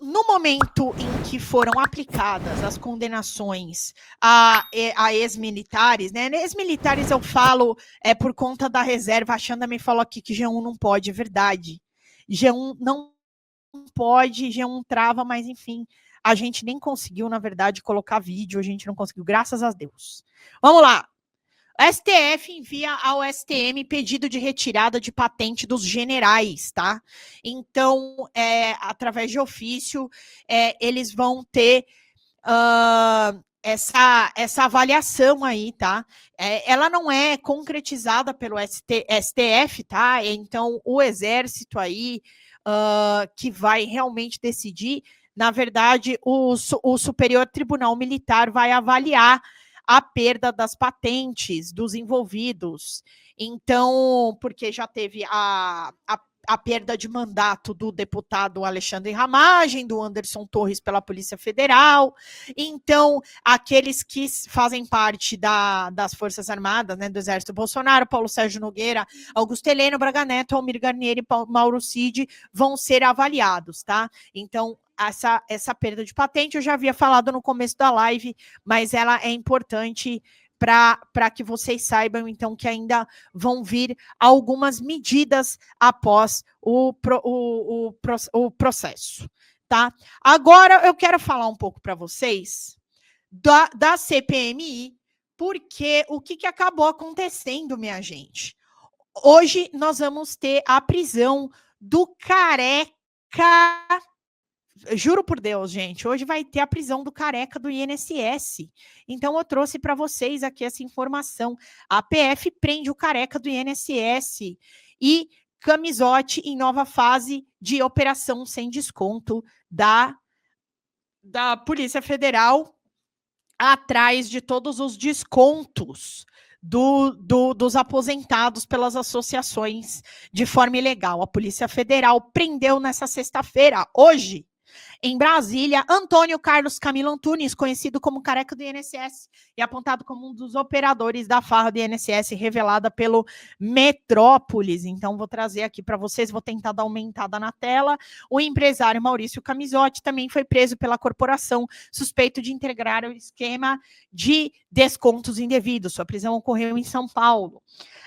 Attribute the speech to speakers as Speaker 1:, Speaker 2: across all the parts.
Speaker 1: no momento em que foram aplicadas as condenações a ex-militares, né? Ex-militares eu falo por conta da reserva. A Xanda me falou aqui que G1 não pode, é verdade. G1 não pode, G1 trava, mas enfim, a gente nem conseguiu, na verdade, colocar vídeo, a gente não conseguiu, graças a Deus. Vamos lá. STF envia ao STM pedido de retirada de patente dos generais, tá? Então, através de ofício, eles vão ter essa avaliação aí, tá? Ela não é concretizada pelo STF, tá? Então, o Exército aí, que vai realmente decidir, na verdade, o Superior Tribunal Militar vai avaliar a perda das patentes dos envolvidos. Então, porque já teve a perda de mandato do deputado Alexandre Ramagem, do Anderson Torres pela Polícia Federal. Então, aqueles que fazem parte das Forças Armadas, né, do Exército Bolsonaro, Paulo Sérgio Nogueira, Augusto Heleno, Braga Neto, Almir Garnier e Mauro Cid vão ser avaliados, tá? Então, essa perda de patente eu já havia falado no começo da live, mas ela é importante para que vocês saibam, então, que ainda vão vir algumas medidas após o processo, tá? Agora, eu quero falar um pouco para vocês da CPMI, porque o que acabou acontecendo, minha gente? Hoje, nós vamos ter a prisão do Careca. Juro por Deus, gente, hoje vai ter a prisão do Careca do INSS. Então, eu trouxe para vocês aqui essa informação. A PF prende o Careca do INSS e Camizote em nova fase de operação sem desconto da Polícia Federal, atrás de todos os descontos dos aposentados pelas associações de forma ilegal. A Polícia Federal prendeu nessa sexta-feira, hoje, em Brasília, Antônio Carlos Camilo Antunes, conhecido como Careca do INSS, e apontado como um dos operadores da farra do INSS, revelada pelo Metrópolis. Então, vou trazer aqui para vocês, vou tentar dar uma aumentada na tela. O empresário Maurício Camizotti também foi preso pela corporação, suspeito de integrar o esquema de descontos indevidos. Sua prisão ocorreu em São Paulo.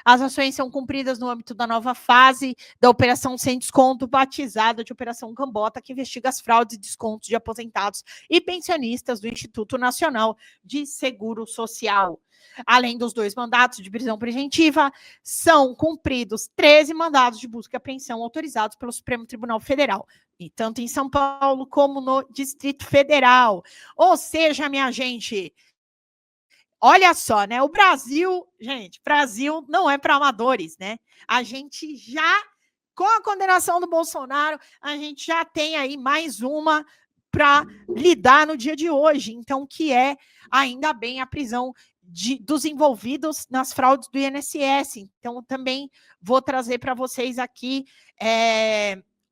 Speaker 1: As ações são cumpridas no âmbito da nova fase da Operação Sem Desconto, batizada de Operação Cambota, que investiga as fraudes e descontos de aposentados e pensionistas do Instituto Nacional de Seguro Social. Além dos 2 mandatos de prisão preventiva, são cumpridos 13 mandados de busca e apreensão autorizados pelo Supremo Tribunal Federal, e tanto em São Paulo como no Distrito Federal. Ou seja, minha gente, olha só, né? O Brasil, gente, Brasil não é para amadores, né? A gente já, com a condenação do Bolsonaro, a gente já tem aí mais uma para lidar no dia de hoje. Então, que é, ainda bem, a prisão dos envolvidos nas fraudes do INSS. Então, também vou trazer para vocês aqui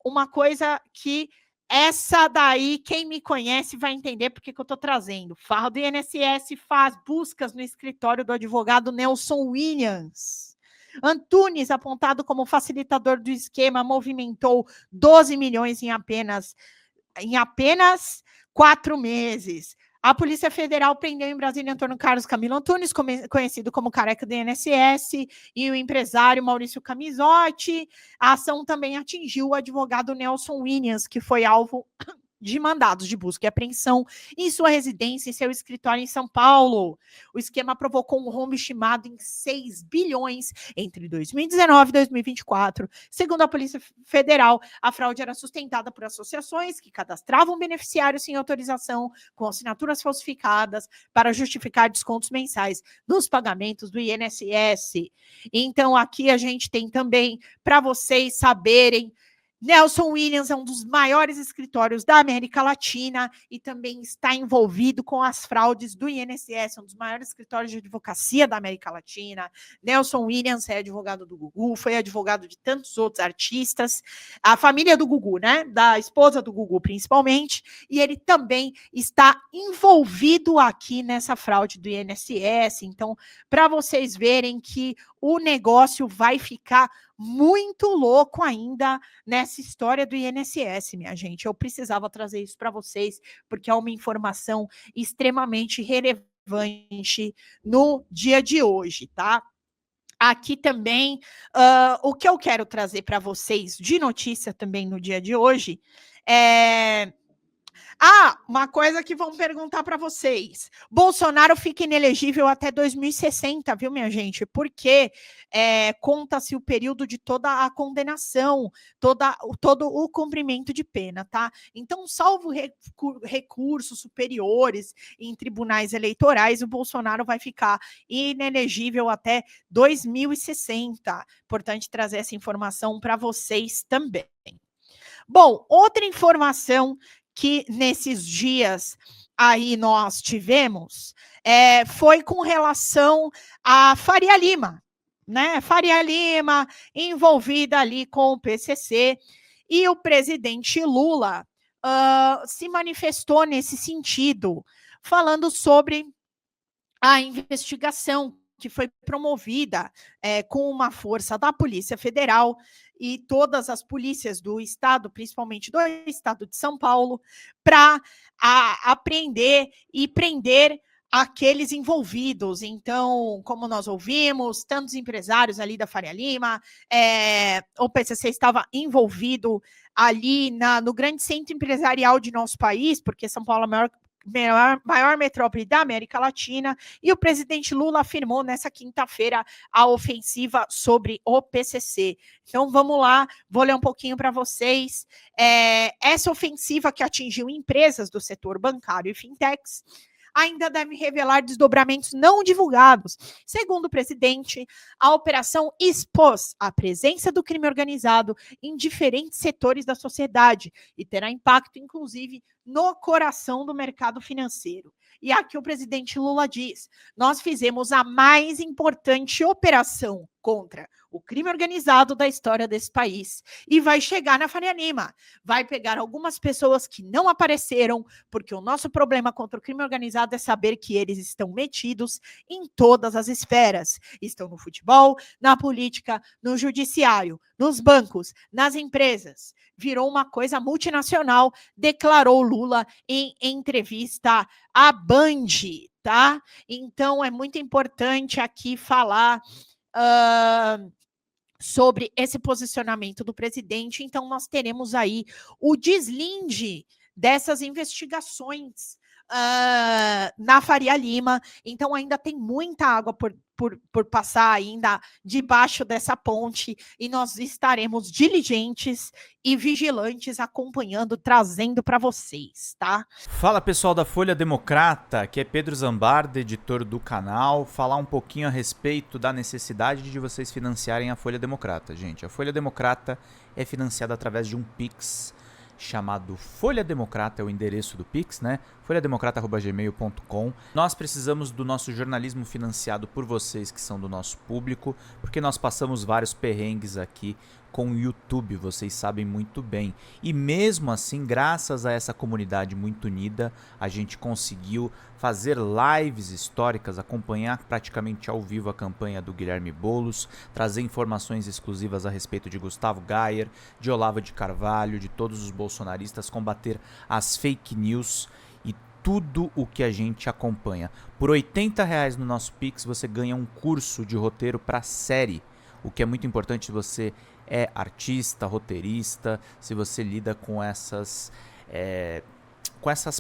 Speaker 1: uma coisa que essa daí, quem me conhece vai entender porque que eu estou trazendo. Farra do INSS faz buscas no escritório do advogado Nelson Williams. Antunes, apontado como facilitador do esquema, movimentou 12 milhões em apenas 4 meses. A Polícia Federal prendeu em Brasília Antônio Carlos Camilo Antunes, conhecido como Careca do INSS, e o empresário Maurício Camizotti. A ação também atingiu o advogado Nelson Williams, que foi alvo de mandados de busca e apreensão em sua residência e seu escritório em São Paulo. O esquema provocou um rombo estimado em 6 bilhões entre 2019 e 2024. Segundo a Polícia Federal, a fraude era sustentada por associações que cadastravam beneficiários sem autorização, com assinaturas falsificadas, para justificar descontos mensais nos pagamentos do INSS. Então, aqui a gente tem também, para vocês saberem, Nelson Williams é um dos maiores escritórios da América Latina e também está envolvido com as fraudes do INSS, um dos maiores escritórios de advocacia da América Latina. Nelson Williams é advogado do Gugu, foi advogado de tantos outros artistas, a família do Gugu, né? Da esposa do Gugu, principalmente, e ele também está envolvido aqui nessa fraude do INSS. Então, para vocês verem que o negócio vai ficar muito louco ainda nessa história do INSS, minha gente. Eu precisava trazer isso para vocês, porque é uma informação extremamente relevante no dia de hoje, tá? Aqui também, o que eu quero trazer para vocês de notícia também no dia de hoje é. Uma coisa que vão perguntar para vocês. Bolsonaro fica inelegível até 2060, viu, minha gente? Porque conta-se o período de toda a condenação, todo o cumprimento de pena, tá? Então, salvo recursos superiores em tribunais eleitorais, o Bolsonaro vai ficar inelegível até 2060. Importante trazer essa informação para vocês também. Bom, outra informação que nesses dias aí nós tivemos foi com relação a Faria Lima, né? Faria Lima envolvida ali com o PCC, e o presidente Lula se manifestou nesse sentido, falando sobre a investigação que foi promovida com uma força da Polícia Federal e todas as polícias do estado, principalmente do estado de São Paulo, para apreender e prender aqueles envolvidos. Então, como nós ouvimos, tantos empresários ali da Faria Lima, o PCC estava envolvido ali no grande centro empresarial de nosso país, porque São Paulo é a maior metrópole da América Latina, e o presidente Lula afirmou nessa quinta-feira a ofensiva sobre o PCC. Então vamos lá, vou ler um pouquinho para vocês. Essa ofensiva que atingiu empresas do setor bancário e fintechs ainda deve revelar desdobramentos não divulgados. Segundo o presidente, a operação expôs a presença do crime organizado em diferentes setores da sociedade e terá impacto, inclusive, no coração do mercado financeiro. E aqui o presidente Lula diz: nós fizemos a mais importante operação contra o crime organizado da história desse país. E vai chegar na Faria Lima. Vai pegar algumas pessoas que não apareceram, porque o nosso problema contra o crime organizado é saber que eles estão metidos em todas as esferas. Estão no futebol, na política, no judiciário, nos bancos, nas empresas. Virou uma coisa multinacional, declarou Lula em entrevista à Band, tá? Então, é muito importante aqui falar sobre esse posicionamento do presidente. Então, nós teremos aí o deslinde dessas investigações na Faria Lima. Então, ainda tem muita água por passar ainda debaixo dessa ponte, e nós estaremos diligentes e vigilantes acompanhando, trazendo para vocês, tá?
Speaker 2: Fala, pessoal da Folha Democrata, aqui é Pedro Zambarda, editor do canal, falar um pouquinho a respeito da necessidade de vocês financiarem a Folha Democrata, gente. A Folha Democrata é financiada através de um Pix chamado Folha Democrata, é o endereço do Pix, né? folhademocrata@gmail.com. Nós precisamos do nosso jornalismo financiado por vocês que são do nosso público, porque nós passamos vários perrengues aqui com o YouTube, vocês sabem muito bem. E mesmo assim, graças a essa comunidade muito unida, a gente conseguiu fazer lives históricas, acompanhar praticamente ao vivo a campanha do Guilherme Boulos, trazer informações exclusivas a respeito de Gustavo Gayer, de Olavo de Carvalho, de todos os bolsonaristas, combater as fake news e tudo o que a gente acompanha. Por R$80 no nosso Pix você ganha um curso de roteiro para série, o que é muito importante se você é artista, roteirista, se você lida com essas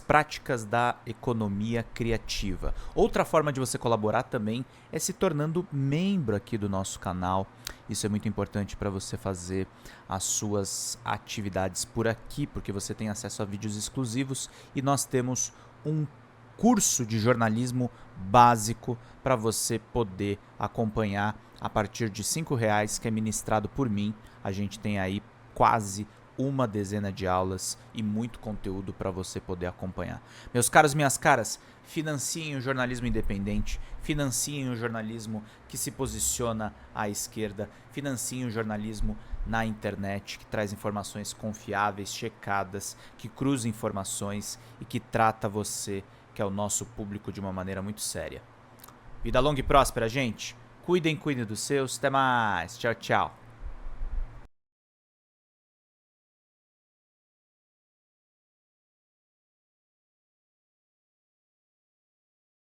Speaker 2: práticas da economia criativa. Outra forma de você colaborar também é se tornando membro aqui do nosso canal. Isso é muito importante para você fazer as suas atividades por aqui, porque você tem acesso a vídeos exclusivos e nós temos um curso de jornalismo básico para você poder acompanhar a partir de R$5, que é ministrado por mim. A gente tem aí quase uma dezena de aulas e muito conteúdo para você poder acompanhar. Meus caros, minhas caras, financiem o jornalismo independente, financiem o jornalismo que se posiciona à esquerda, financiem o jornalismo na internet, que traz informações confiáveis, checadas, que cruza informações e que trata você, que é o nosso público, de uma maneira muito séria. Vida longa e próspera, gente! Cuidem dos seus. Até mais. Tchau, tchau.